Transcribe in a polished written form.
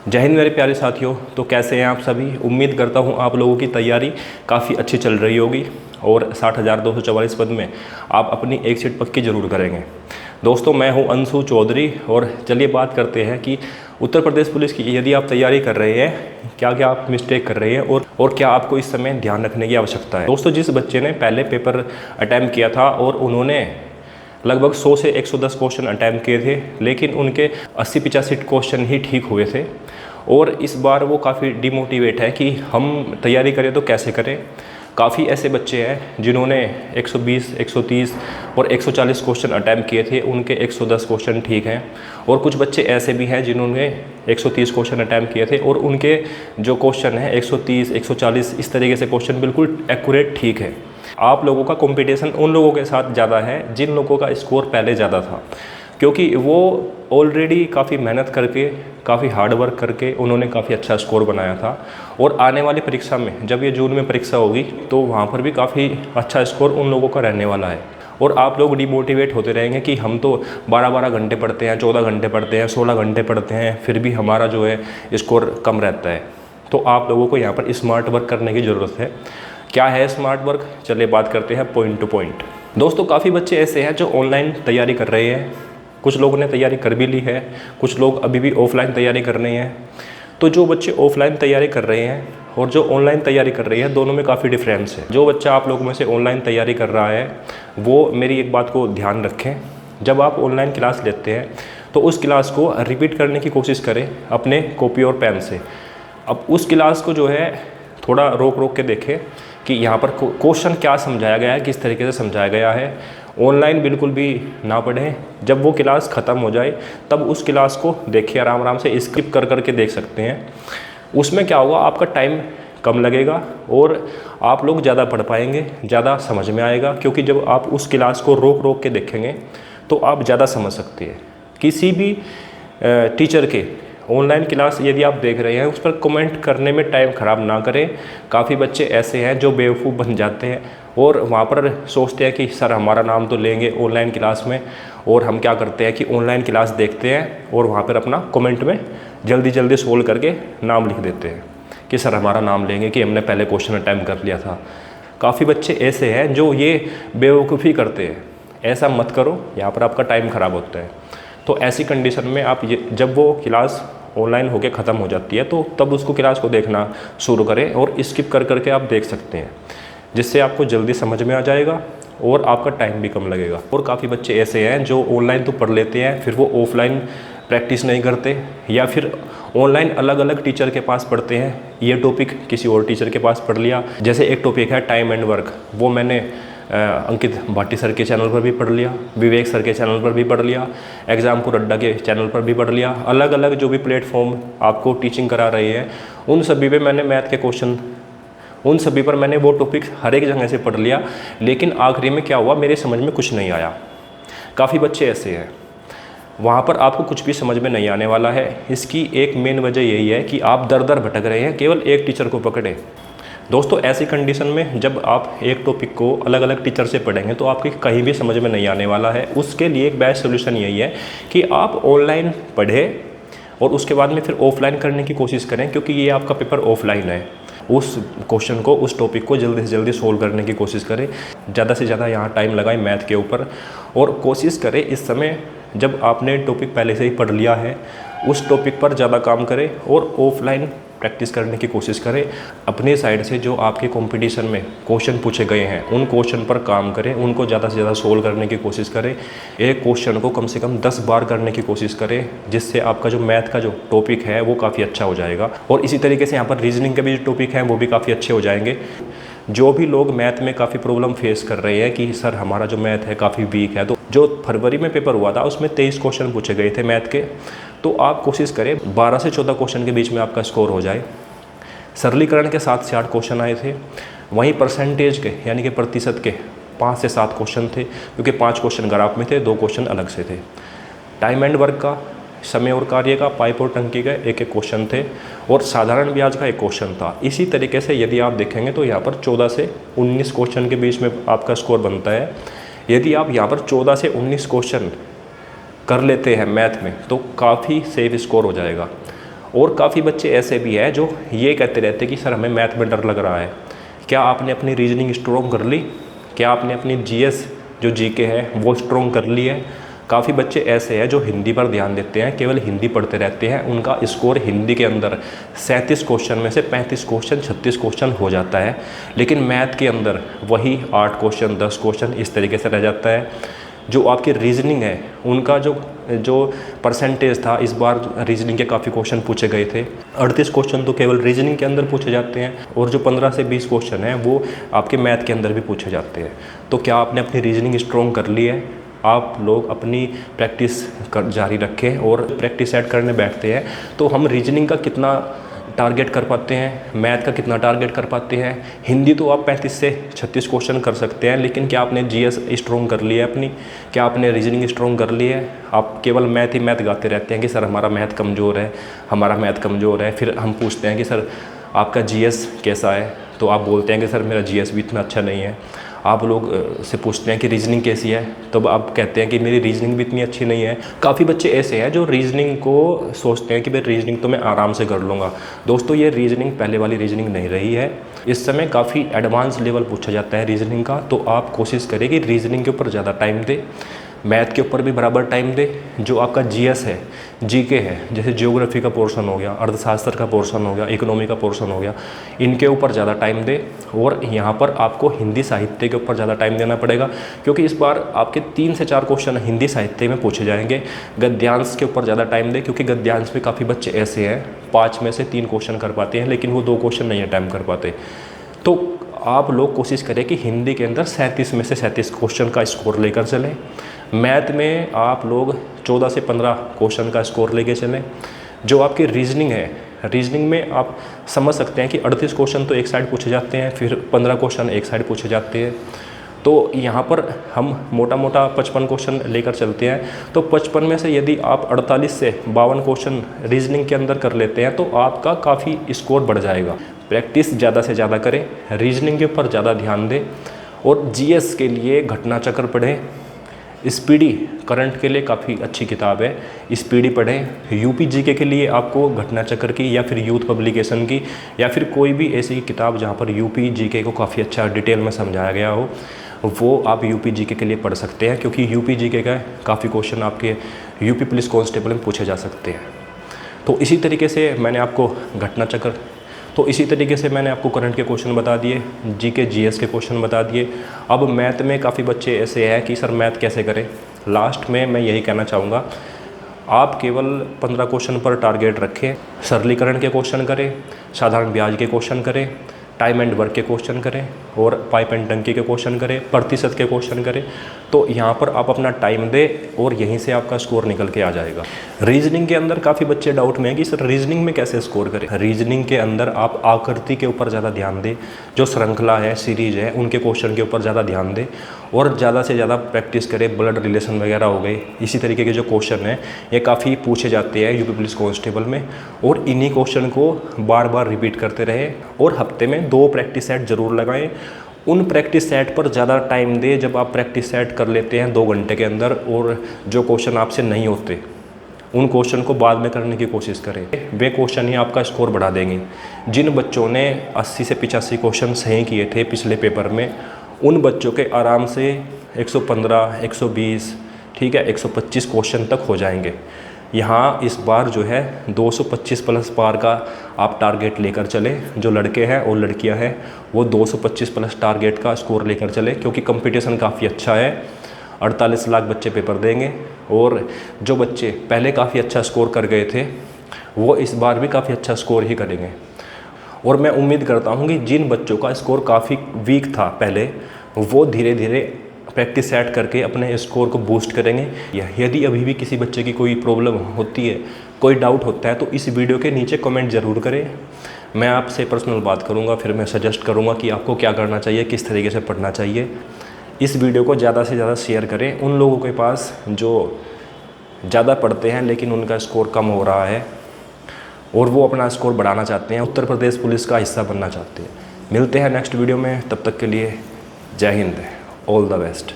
जय हिंद मेरे प्यारे साथियों। तो कैसे हैं आप सभी। उम्मीद करता हूं आप लोगों की तैयारी काफ़ी अच्छी चल रही होगी और 60,244 पद में आप अपनी एक सीट पक्की जरूर करेंगे। दोस्तों, मैं हूं अंशु चौधरी और चलिए बात करते हैं कि उत्तर प्रदेश पुलिस की यदि आप तैयारी कर रहे हैं, क्या क्या आप मिस्टेक कर रहे हैं और क्या आपको इस समय ध्यान रखने की आवश्यकता है। दोस्तों, जिस बच्चे ने पहले पेपर अटैम्प्ट किया था और उन्होंने लगभग 100 से 110 क्वेश्चन अटैम्प्ट किए थे, लेकिन उनके 80-85 क्वेश्चन ही ठीक हुए थे और इस बार वो काफ़ी डिमोटिवेट है कि हम तैयारी करें तो कैसे करें। काफ़ी ऐसे बच्चे हैं जिन्होंने 120, 130 और 140 क्वेश्चन अटैम्प्ट किए थे, उनके 110 क्वेश्चन ठीक हैं। और कुछ बच्चे ऐसे भी हैं जिन्होंने 130 क्वेश्चन अटैम्प्ट किए थे और उनके जो क्वेश्चन हैं 130, 140 इस तरीके से क्वेश्चन बिल्कुल एक्यूरेट ठीक है। आप लोगों का कंपटीशन उन लोगों के साथ ज़्यादा है जिन लोगों का स्कोर पहले ज़्यादा था, क्योंकि वो ऑलरेडी काफ़ी मेहनत करके, काफ़ी हार्ड वर्क करके उन्होंने काफ़ी अच्छा स्कोर बनाया था। और आने वाली परीक्षा में, जब ये जून में परीक्षा होगी, तो वहाँ पर भी काफ़ी अच्छा स्कोर उन लोगों का रहने वाला है। और आप लोग डिमोटिवेट होते रहेंगे कि हम तो 12-12 घंटे पढ़ते हैं, 14 घंटे पढ़ते हैं, 16 घंटे पढ़ते हैं, फिर भी हमारा जो है स्कोर कम रहता है। तो आप लोगों को यहाँ पर स्मार्ट वर्क करने की ज़रूरत है। क्या है स्मार्ट वर्क, चलिए बात करते हैं पॉइंट टू पॉइंट। दोस्तों, काफ़ी बच्चे ऐसे हैं जो ऑनलाइन तैयारी कर रहे हैं, कुछ लोगों ने तैयारी कर भी ली है, कुछ लोग अभी भी ऑफलाइन तैयारी कर रहे हैं। तो जो बच्चे ऑफलाइन तैयारी कर रहे हैं और जो ऑनलाइन तैयारी कर रही है, दोनों में काफ़ी डिफरेंस है। जो बच्चा आप लोगों में से ऑनलाइन तैयारी कर रहा है वो मेरी एक बात को ध्यान रखें, जब आप ऑनलाइन क्लास लेते हैं तो उस क्लास को रिपीट करने की कोशिश करें अपने कॉपी और पेन से। अब उस क्लास को जो है थोड़ा रोक रोक के देखें कि यहाँ पर क्वेश्चन क्या समझाया गया है, किस तरीके से समझाया गया है। ऑनलाइन बिल्कुल भी ना पढ़ें। जब वो क्लास ख़त्म हो जाए तब उस क्लास को देखिए, आराम आराम से स्किप कर करके देख सकते हैं। उसमें क्या होगा, आपका टाइम कम लगेगा और आप लोग ज़्यादा पढ़ पाएंगे, ज़्यादा समझ में आएगा। क्योंकि जब आप उस क्लास को रोक रोक के देखेंगे तो आप ज़्यादा समझ सकते हैं। किसी भी टीचर के ऑनलाइन क्लास यदि आप देख रहे हैं, उस पर कमेंट करने में टाइम ख़राब ना करें। काफ़ी बच्चे ऐसे हैं जो बेवकूफ़ बन जाते हैं और वहाँ पर सोचते हैं कि सर हमारा नाम तो लेंगे ऑनलाइन क्लास में, और हम क्या करते हैं कि ऑनलाइन क्लास देखते हैं और वहाँ पर अपना कमेंट में जल्दी जल्दी सोल्व करके नाम लिख देते हैं कि सर हमारा नाम लेंगे कि हमने पहले क्वेश्चन अटैम्प्ट कर लिया था। काफ़ी बच्चे ऐसे हैं जो ये बेवकूफ़ी करते हैं। ऐसा मत करो, यहाँ पर आपका टाइम ख़राब होता है। तो ऐसी कंडीशन में आप जब वो क्लास ऑनलाइन होके ख़त्म हो जाती है तो तब उसको क्लास को देखना शुरू करें और स्किप कर करके आप देख सकते हैं, जिससे आपको जल्दी समझ में आ जाएगा और आपका टाइम भी कम लगेगा। और काफ़ी बच्चे ऐसे हैं जो ऑनलाइन तो पढ़ लेते हैं, फिर वो ऑफलाइन प्रैक्टिस नहीं करते, या फिर ऑनलाइन अलग अलग टीचर के पास पढ़ते हैं। ये टॉपिक किसी और टीचर के पास पढ़ लिया, जैसे एक टॉपिक है टाइम एंड वर्क, वो मैंने अंकित भाटी सर के चैनल पर भी पढ़ लिया, विवेक सर के चैनल पर भी पढ़ लिया, एग्जामपुर अड्डा के चैनल पर भी पढ़ लिया। अलग अलग जो भी प्लेटफॉर्म आपको टीचिंग करा रही है, उन सभी पे मैंने मैथ के क्वेश्चन, उन सभी पर मैंने वो टॉपिक हर एक जगह से पढ़ लिया। लेकिन आखिरी में क्या हुआ, मेरे समझ में कुछ नहीं आया। काफ़ी बच्चे ऐसे हैं, वहाँ पर आपको कुछ भी समझ में नहीं आने वाला है। इसकी एक मेन वजह यही है कि आप दर दर भटक रहे हैं, केवल एक टीचर को पकड़े। दोस्तों, ऐसी कंडीशन में जब आप एक टॉपिक को अलग अलग टीचर से पढ़ेंगे तो आपके कहीं भी समझ में नहीं आने वाला है। उसके लिए एक बेस्ट सोल्यूशन यही है कि आप ऑनलाइन पढ़ें और उसके बाद में फिर ऑफलाइन करने की कोशिश करें, क्योंकि ये आपका पेपर ऑफलाइन है। उस क्वेश्चन को, उस टॉपिक को जल्दी से जल्दी सोल्व करने की कोशिश करें। ज़्यादा से ज़्यादा यहाँ टाइम लगाएं मैथ के ऊपर, और कोशिश करें इस समय जब आपने टॉपिक पहले से ही पढ़ लिया है उस टॉपिक पर ज़्यादा काम करें और ऑफलाइन प्रैक्टिस करने की कोशिश करें। अपने साइड से जो आपके कंपटीशन में क्वेश्चन पूछे गए हैं उन क्वेश्चन पर काम करें, उनको ज़्यादा से ज़्यादा सोल्व करने की कोशिश करें। एक क्वेश्चन को कम से कम 10 बार करने की कोशिश करें, जिससे आपका जो मैथ का जो टॉपिक है वो काफ़ी अच्छा हो जाएगा। और इसी तरीके से यहाँ पर रीजनिंग के भी जो टॉपिक हैं वो भी काफ़ी अच्छे हो जाएंगे। जो भी लोग मैथ में काफ़ी प्रॉब्लम फेस कर रहे हैं कि सर हमारा जो मैथ है काफ़ी वीक है, तो जो फरवरी में पेपर हुआ था उसमें 23 क्वेश्चन पूछे गए थे मैथ के, तो आप कोशिश करें 12 से 14 क्वेश्चन के बीच में आपका स्कोर हो जाए। सरलीकरण के 7 से 8 क्वेश्चन आए थे, वहीं परसेंटेज के यानी कि प्रतिशत के 5 से 7 क्वेश्चन थे, क्योंकि 5 क्वेश्चन ग्राफ में थे, 2 क्वेश्चन अलग से थे। टाइम एंड वर्क का, समय और कार्य का, पाइप और टंकी का एक एक क्वेश्चन थे, और साधारण ब्याज का एक क्वेश्चन था। इसी तरीके से यदि आप देखेंगे तो यहाँ पर 14 से 19 क्वेश्चन के बीच में आपका स्कोर बनता है। यदि आप यहाँ पर 14 से 19 क्वेश्चन कर लेते हैं मैथ में तो काफ़ी सेफ स्कोर हो जाएगा। और काफ़ी बच्चे ऐसे भी हैं जो ये कहते रहते हैं कि सर हमें मैथ में डर लग रहा है। क्या आपने अपनी रीजनिंग स्ट्रॉन्ग कर ली? क्या आपने अपनी जीएस जो जीके है वो स्ट्रॉन्ग कर ली है? काफ़ी बच्चे ऐसे हैं जो हिंदी पर ध्यान देते हैं, केवल हिंदी पढ़ते रहते हैं, उनका स्कोर हिंदी के अंदर 37 क्वेश्चन में से 35 क्वेश्चन 36 क्वेश्चन हो जाता है, लेकिन मैथ के अंदर वही 8 क्वेश्चन 10 क्वेश्चन इस तरीके से रह जाता है। जो आपकी रीजनिंग है उनका जो परसेंटेज था, इस बार रीजनिंग के काफ़ी क्वेश्चन पूछे गए थे, 38 क्वेश्चन तो केवल रीजनिंग के अंदर पूछे जाते हैं और जो 15 से 20 क्वेश्चन हैं वो आपके मैथ के अंदर भी पूछे जाते हैं। तो क्या आपने अपनी रीजनिंग स्ट्रॉन्ग कर ली है? आप लोग अपनी प्रैक्टिस जारी रखें और प्रैक्टिस ऐड करने बैठते हैं तो हम रीजनिंग का कितना टारगेट कर पाते हैं, मैथ का कितना टारगेट कर पाते हैं। हिंदी तो आप 35 से 36 क्वेश्चन कर सकते हैं, लेकिन क्या आपने जीएस स्ट्रॉन्ग कर ली है अपनी? क्या आपने रीजनिंग स्ट्रॉन्ग कर ली है? आप केवल मैथ ही मैथ गाते रहते हैं कि सर हमारा मैथ कमज़ोर है, हमारा मैथ कमज़ोर है। फिर हम पूछते हैं कि सर आपका जीएस कैसा है, तो आप बोलते हैं कि सर मेरा जीएस भी इतना अच्छा नहीं है। आप लोग से पूछते हैं कि रीजनिंग कैसी है, तब आप कहते हैं कि मेरी रीजनिंग भी इतनी अच्छी नहीं है। काफ़ी बच्चे ऐसे हैं जो रीजनिंग को सोचते हैं कि भाई रीजनिंग तो मैं आराम से कर लूँगा। दोस्तों ये रीजनिंग पहले वाली रीजनिंग नहीं रही है, इस समय काफ़ी एडवांस लेवल पूछा जाता है रीजनिंग का। तो आप कोशिश करें कि रीजनिंग के ऊपर ज़्यादा टाइम दें, मैथ के ऊपर भी बराबर टाइम दे। जो आपका जीएस है, जीके है, जैसे ज्योग्राफी का पोर्शन हो गया, अर्थशास्त्र का पोर्शन हो गया, इकोनॉमी का पोर्शन हो गया, इनके ऊपर ज़्यादा टाइम दे। और यहाँ पर आपको हिंदी साहित्य के ऊपर ज़्यादा टाइम देना पड़ेगा, क्योंकि इस बार आपके 3 से 4 क्वेश्चन हिंदी साहित्य में पूछे जाएंगे। गद्यांश के ऊपर ज़्यादा टाइम दे, क्योंकि गद्यांश में काफ़ी बच्चे ऐसे हैं 5 में से 3 क्वेश्चन कर पाते हैं, लेकिन वो 2 क्वेश्चन नहीं अटैम्प्ट कर पाते। तो आप लोग कोशिश करें कि हिंदी के अंदर 37 में से 37 क्वेश्चन का स्कोर लेकर चलें। मैथ में आप लोग 14 से 15 क्वेश्चन का स्कोर लेके चलें। जो आपकी रीजनिंग है, रीजनिंग में आप समझ सकते हैं कि 38 क्वेश्चन तो एक साइड पूछे जाते हैं, फिर 15 क्वेश्चन एक साइड पूछे जाते हैं। तो यहाँ पर हम मोटा मोटा 55 क्वेश्चन लेकर चलते हैं। तो 55 में से यदि आप 48 से 52 क्वेश्चन रीजनिंग के अंदर कर लेते हैं तो आपका काफ़ी स्कोर बढ़ जाएगा। प्रैक्टिस ज़्यादा से ज़्यादा करें, रीजनिंग के ऊपर ज़्यादा ध्यान दें और जीएस के लिए घटना चक्र पढ़ें। स्पीडी करंट के लिए काफ़ी अच्छी किताब है, स्पीडी पढ़ें। यूपी जीके के लिए आपको घटना चक्र की या फिर यूथ पब्लिकेशन की या फिर कोई भी ऐसी किताब जहाँ पर यूपी जीके को काफ़ी अच्छा डिटेल में समझाया गया हो, वो आप यूपी जीके के लिए पढ़ सकते हैं, क्योंकि यूपी जीके का काफ़ी क्वेश्चन आपके यूपी पुलिस कांस्टेबल में पूछे जा सकते हैं। तो इसी तरीके से मैंने आपको घटना चक्र, तो इसी तरीके से मैंने आपको करंट के क्वेश्चन बता दिए, जीके जीएस के क्वेश्चन बता दिए। अब मैथ में काफ़ी बच्चे ऐसे हैं कि सर मैथ कैसे करें। लास्ट में मैं यही कहना चाहूँगा, आप केवल 15 क्वेश्चन पर टारगेट रखें। सरलीकरण के क्वेश्चन करें, साधारण ब्याज के क्वेश्चन करें, टाइम एंड वर्क के क्वेश्चन करें और पाइप एंड टंकी के क्वेश्चन करें, प्रतिशत के क्वेश्चन करें। तो यहाँ पर आप अपना टाइम दें और यहीं से आपका स्कोर निकल के आ जाएगा। रीजनिंग के अंदर काफ़ी बच्चे डाउट में हैं कि सर रीजनिंग में कैसे स्कोर करें। रीजनिंग के अंदर आप आकृति के ऊपर ज़्यादा ध्यान दें, जो श्रृंखला है, सीरीज है, उनके क्वेश्चन के ऊपर ज़्यादा ध्यान दें और ज़्यादा से ज़्यादा प्रैक्टिस करें। ब्लड रिलेशन वगैरह हो गए, इसी तरीके के जो क्वेश्चन हैं ये काफ़ी पूछे जाते हैं यूपी पुलिस कांस्टेबल में, और इन्हीं क्वेश्चन को बार बार रिपीट करते रहें और हफ्ते में 2 प्रैक्टिस सेट ज़रूर लगाएं। उन प्रैक्टिस सेट पर ज़्यादा टाइम दें जब आप प्रैक्टिस सेट कर लेते हैं 2 घंटे के अंदर, और जो क्वेश्चन आपसे नहीं होते उन क्वेश्चन को बाद में करने की कोशिश करें। वे क्वेश्चन ही आपका स्कोर बढ़ा देंगे। जिन बच्चों ने 80 से 85 क्वेश्चन सही किए थे पिछले पेपर में, उन बच्चों के आराम से 115, 120, ठीक है, 125 क्वेश्चन तक हो जाएंगे। यहाँ इस बार जो है 225 प्लस पार का आप टारगेट लेकर चले। जो लड़के हैं और लड़कियां हैं वो 225 प्लस टारगेट का स्कोर लेकर चले, क्योंकि कंपटीशन काफ़ी अच्छा है। 48 लाख बच्चे पेपर देंगे और जो बच्चे पहले काफ़ी अच्छा स्कोर कर गए थे वो इस बार भी काफ़ी अच्छा स्कोर ही करेंगे। और मैं उम्मीद करता हूँ कि जिन बच्चों का स्कोर काफ़ी वीक था पहले, वो धीरे धीरे प्रैक्टिस सेट करके अपने स्कोर को बूस्ट करेंगे। यदि अभी भी किसी बच्चे की कोई प्रॉब्लम होती है, कोई डाउट होता है, तो इस वीडियो के नीचे कमेंट ज़रूर करें। मैं आपसे पर्सनल बात करूँगा, फिर मैं सजेस्ट करूँगा कि आपको क्या करना चाहिए, किस तरीके से पढ़ना चाहिए। इस वीडियो को ज़्यादा से ज़्यादा शेयर करें उन लोगों के पास जो ज़्यादा पढ़ते हैं लेकिन उनका स्कोर कम हो रहा है और वो अपना स्कोर बढ़ाना चाहते हैं, उत्तर प्रदेश पुलिस का हिस्सा बनना चाहते हैं। मिलते हैं नेक्स्ट वीडियो में, तब तक के लिए जय हिंद, ऑल द बेस्ट।